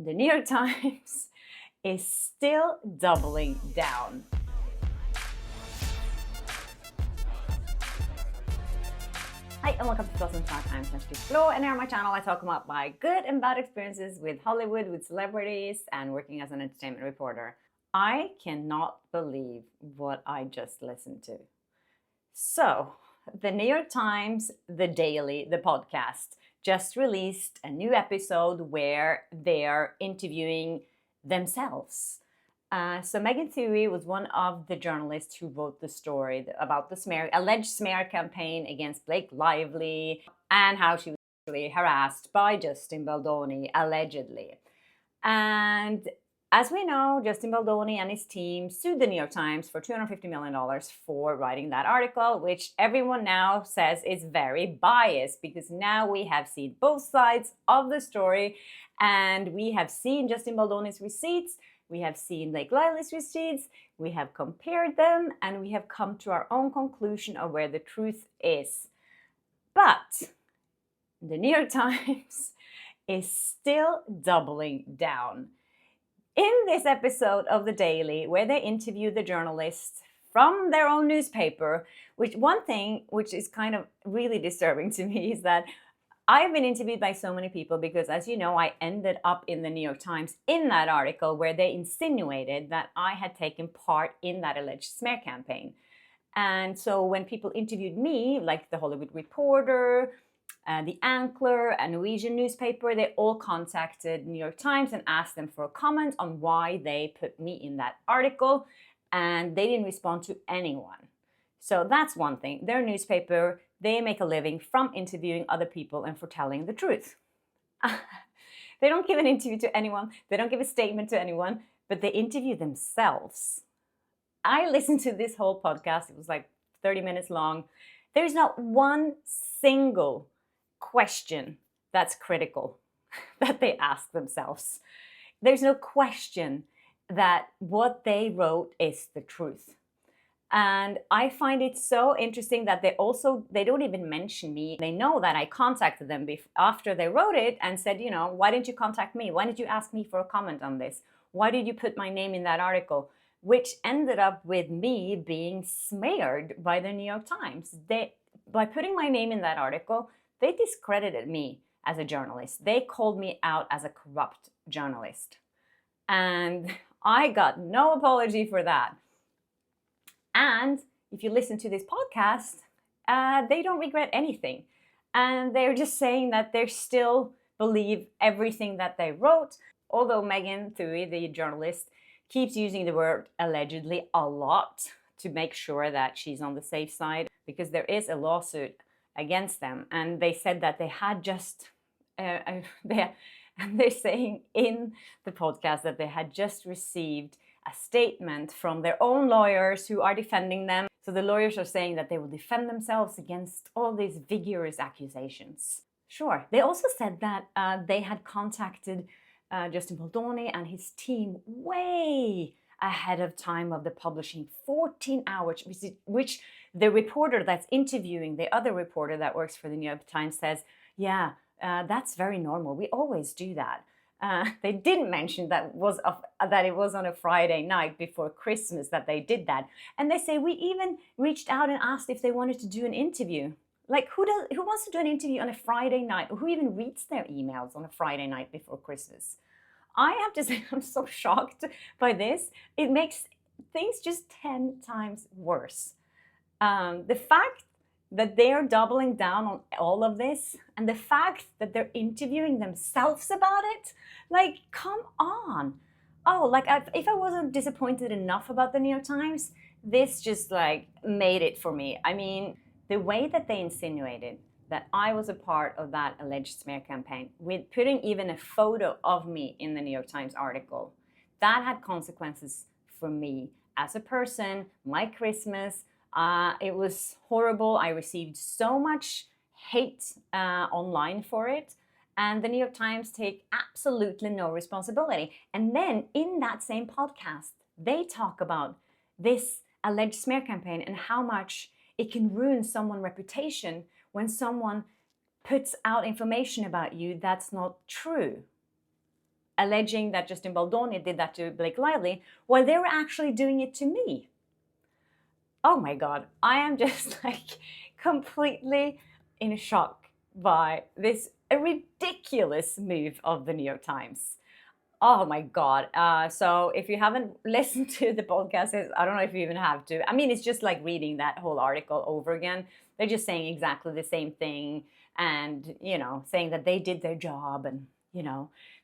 the New York Times is still doubling down. Hi and welcome to Flaa Times. I'm Flaa, and here on my channel I talk about my good and bad experiences with Hollywood, with celebrities, and working as an entertainment reporter. I cannot believe what I just listened to. So, the New York Times, The Daily, the podcast, just released a new episode where they're interviewing themselves. So Megan Thuy was one of the journalists who wrote the story about the alleged smear campaign against Blake Lively and how she was actually harassed by Justin Baldoni, allegedly. And as we know, Justin Baldoni and his team sued the New York Times for $250 million for writing that article, which everyone now says is very biased because now we have seen both sides of the story and we have seen Justin Baldoni's receipts. We have seen Blake Lively's receipts, we have compared them, and we have come to our own conclusion of where the truth is. But the New York Times is still doubling down. In this episode of The Daily, where they interview the journalists from their own newspaper, one thing which is kind of really disturbing to me is that I've been interviewed by so many people because, as you know, I ended up in the New York Times in that article where they insinuated that I had taken part in that alleged smear campaign. And so when people interviewed me, like The Hollywood Reporter, The Ankler, a Norwegian newspaper, they all contacted New York Times and asked them for a comment on why they put me in that article, and they didn't respond to anyone. So that's one thing. Their newspaper, they make a living from interviewing other people and for telling the truth. They don't give an interview to anyone. They don't give a statement to anyone, but they interview themselves. I listened to this whole podcast. It was like 30 minutes long. There's not one single question that's critical that they ask themselves. There's no question that what they wrote is the truth. And I find it so interesting that they don't even mention me. They know that I contacted them after they wrote it and said, why didn't you contact me? Why didn't you ask me for a comment on this? Why did you put my name in that article? Which ended up with me being smeared by the New York Times. By putting my name in that article, they discredited me as a journalist. They called me out as a corrupt journalist. And I got no apology for that. And if you listen to this podcast, they don't regret anything. And they're just saying that they still believe everything that they wrote. Although Megan Thuy, the journalist, keeps using the word allegedly a lot to make sure that she's on the safe side, because there is a lawsuit against them. And they said that they had just, they're saying in the podcast that they had just received a statement from their own lawyers who are defending them. So the lawyers are saying that they will defend themselves against all these vigorous accusations. Sure. They also said that they had contacted Justin Baldoni and his team way ahead of time of the publishing, 14 hours, which the reporter that's interviewing the other reporter that works for the New York Times says, yeah, that's very normal. We always do that. They didn't mention that it was on a Friday night before Christmas that they did that. And they say, we even reached out and asked if they wanted to do an interview. Like, who wants to do an interview on a Friday night? Or who even reads their emails on a Friday night before Christmas? I have to say, I'm so shocked by this. It makes things just 10 times worse. The fact that they're doubling down on all of this, and the fact that they're interviewing themselves about it, like, come on. Oh, like, if I wasn't disappointed enough about the New York Times, this just, like, made it for me. I mean, the way that they insinuated that I was a part of that alleged smear campaign, with putting even a photo of me in the New York Times article, that had consequences for me as a person, my Christmas. It was horrible. I received so much hate online for it. And the New York Times take absolutely no responsibility. And then in that same podcast, they talk about this alleged smear campaign and how much it can ruin someone's reputation when someone puts out information about you that's not true. alleging that Justin Baldoni did that to Blake Lively, while they were actually doing it to me. Oh my God, I am just like completely in shock by this ridiculous move of the New York Times. Oh my God. So if you haven't listened to the podcast, I don't know if you even have to. I mean, it's just like reading that whole article over again. They're just saying exactly the same thing and, saying that they did their job and,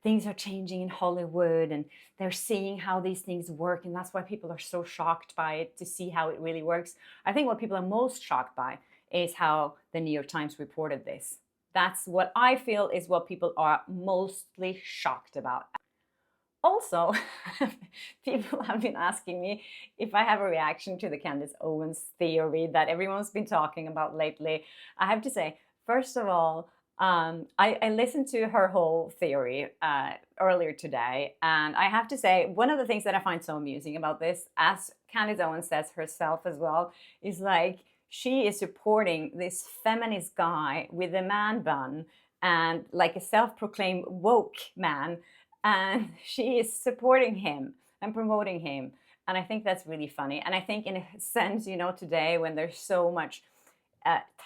things are changing in Hollywood and they're seeing how these things work. And that's why people are so shocked by it, to see how it really works. I think what people are most shocked by is how the New York Times reported this. That's what I feel is what people are mostly shocked about. Also, people have been asking me if I have a reaction to the Candace Owens theory that everyone's been talking about lately. I have to say, first of all, I listened to her whole theory earlier today, and I have to say, one of the things that I find so amusing about this, as Candace Owens says herself as well, is like she is supporting this feminist guy with a man bun and like a self-proclaimed woke man. And she is supporting him and promoting him. And I think that's really funny. And I think in a sense, today when there's so much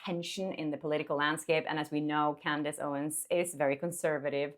tension in the political landscape, and as we know, Candace Owens is very conservative,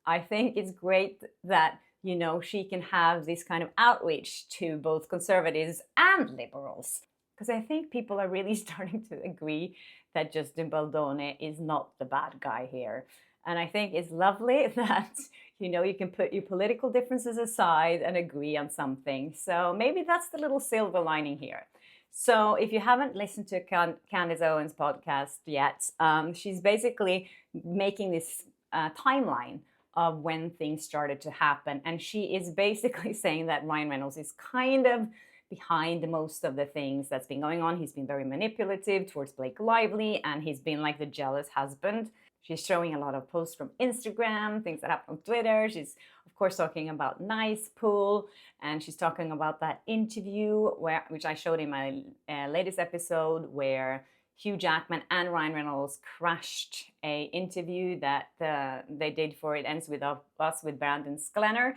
I think it's great that, she can have this kind of outreach to both conservatives and liberals. Because I think people are really starting to agree that Justin Baldoni is not the bad guy here. And I think it's lovely that, you can put your political differences aside and agree on something. So maybe that's the little silver lining here. So if you haven't listened to Candace Owens' podcast yet, she's basically making this timeline of when things started to happen. And she is basically saying that Ryan Reynolds is kind of behind most of the things that's been going on. He's been very manipulative towards Blake Lively, and he's been like the jealous husband. She's showing a lot of posts from Instagram, things that happen on Twitter. She's, of course, talking about Nice Pool, and she's talking about that interview which I showed in my latest episode, where Hugh Jackman and Ryan Reynolds crashed a interview that they did for It Ends With Us with Brandon Sklenar.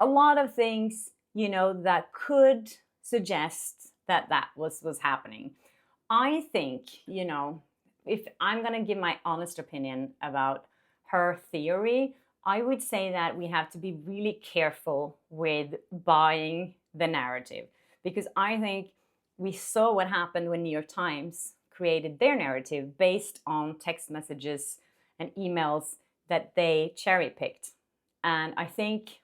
A lot of things, that could suggest that was happening. I think, if I'm going to give my honest opinion about her theory, I would say that we have to be really careful with buying the narrative, because I think we saw what happened when New York Times created their narrative based on text messages and emails that they cherry-picked. And I think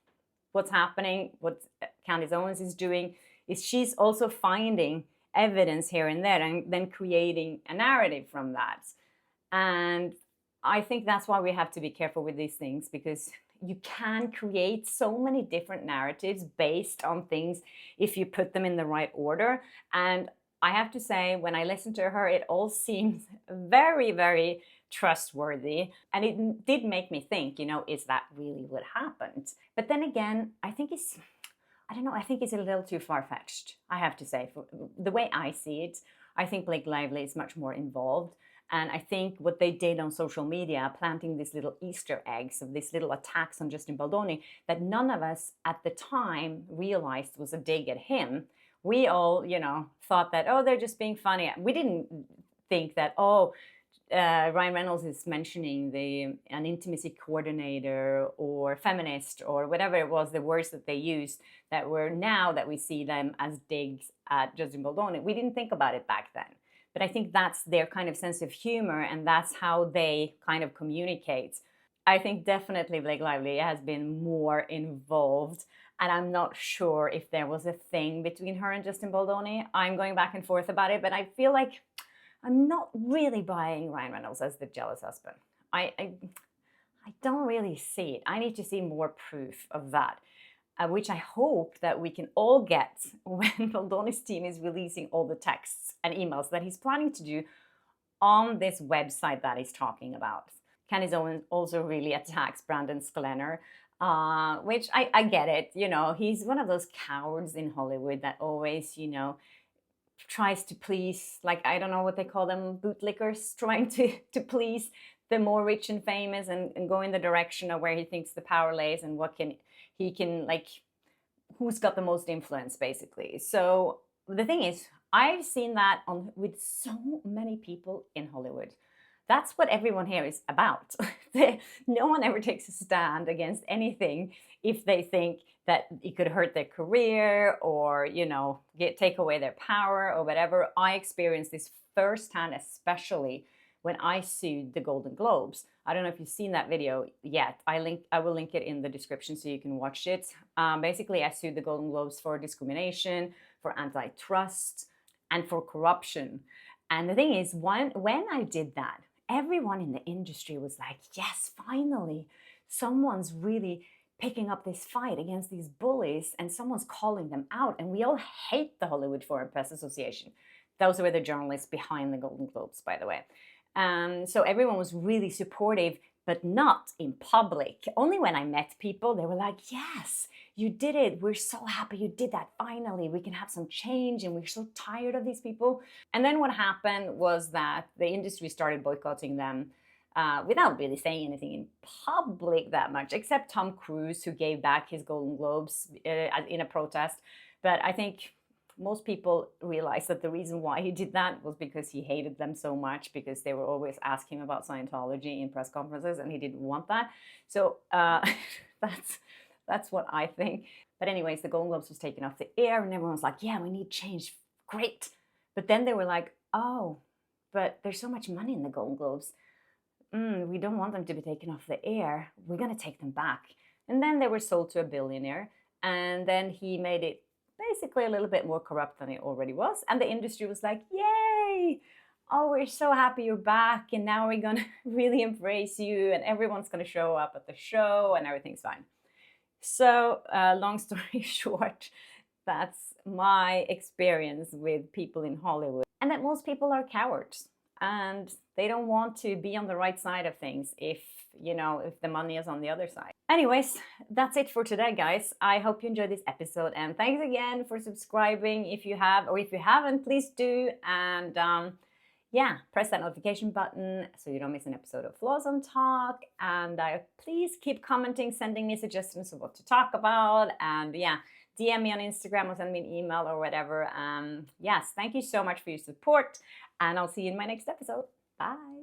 what's happening, what Candace Owens is doing, is she's also finding evidence here and there and then creating a narrative from that. And I think that's why we have to be careful with these things, because you can create so many different narratives based on things if you put them in the right order. And I have to say, when I listened to her, it all seems very, very trustworthy. And it did make me think, is that really what happened? But then again, I think it's a little too far-fetched, I have to say. For the way I see it, I think Blake Lively is much more involved. And I think what they did on social media, planting these little Easter eggs of these little attacks on Justin Baldoni, that none of us at the time realized was a dig at him. We all, thought that, they're just being funny. We didn't think that, Ryan Reynolds is mentioning an intimacy coordinator or feminist or whatever it was, the words that they used, that were now that we see them as digs at Justin Baldoni. We didn't think about it back then. But I think that's their kind of sense of humor, and that's how they kind of communicate. I think definitely Blake Lively has been more involved, and I'm not sure if there was a thing between her and Justin Baldoni. I'm going back and forth about it, but I feel like I'm not really buying Ryan Reynolds as the jealous husband. I don't really see it. I need to see more proof of that, which I hope that we can all get when Baldoni's team is releasing all the texts and emails that he's planning to do on this website that he's talking about. Candace Owens also really attacks Brandon Sklenar, which I get it. He's one of those cowards in Hollywood that always, tries to please, like, I don't know what they call them, bootlickers, trying to please the more rich and famous and go in the direction of where he thinks the power lays and he can like, who's got the most influence basically. So the thing is, I've seen that with so many people in Hollywood. That's what everyone here is about. No one ever takes a stand against anything if they think that it could hurt their career or, you know, take away their power or whatever. I experienced this firsthand, especially when I sued the Golden Globes. I don't know if you've seen that video yet. I will link it in the description so you can watch it. Basically, I sued the Golden Globes for discrimination, for antitrust, and for corruption. And the thing is, when I did that, everyone in the industry was like, yes, finally, someone's really picking up this fight against these bullies and someone's calling them out. And we all hate the Hollywood Foreign Press Association. Those were the journalists behind the Golden Globes, by the way. So everyone was really supportive, but not in public. Only when I met people, they were like, yes, you did it. We're so happy you did that. Finally, we can have some change and we're so tired of these people. And then what happened was that the industry started boycotting them without really saying anything in public that much, except Tom Cruise, who gave back his Golden Globes in a protest. But I think most people realized that the reason why he did that was because he hated them so much, because they were always asking him about Scientology in press conferences and he didn't want that. So that's what I think. But anyways, the Golden Globes was taken off the air and everyone was like, yeah, we need change. Great. But then they were like, oh, but there's so much money in the Golden Globes. We don't want them to be taken off the air. We're going to take them back. And then they were sold to a billionaire. And then he made it basically a little bit more corrupt than it already was. And the industry was like, yay! Oh, we're so happy you're back. And now we're going to really embrace you. And everyone's going to show up at the show and everything's fine. So long story short, that's my experience with people in Hollywood. And that most people are cowards. And they don't want to be on the right side of things if the money is on the other side. Anyways, that's it for today, guys. I hope you enjoyed this episode. And thanks again for subscribing if you have, or if you haven't, please do. And yeah, press that notification button so you don't miss an episode of Flaws on Talk. And please keep commenting, sending me suggestions of what to talk about. And yeah, DM me on Instagram or send me an email or whatever. Yes, thank you so much for your support. And I'll see you in my next episode. Bye.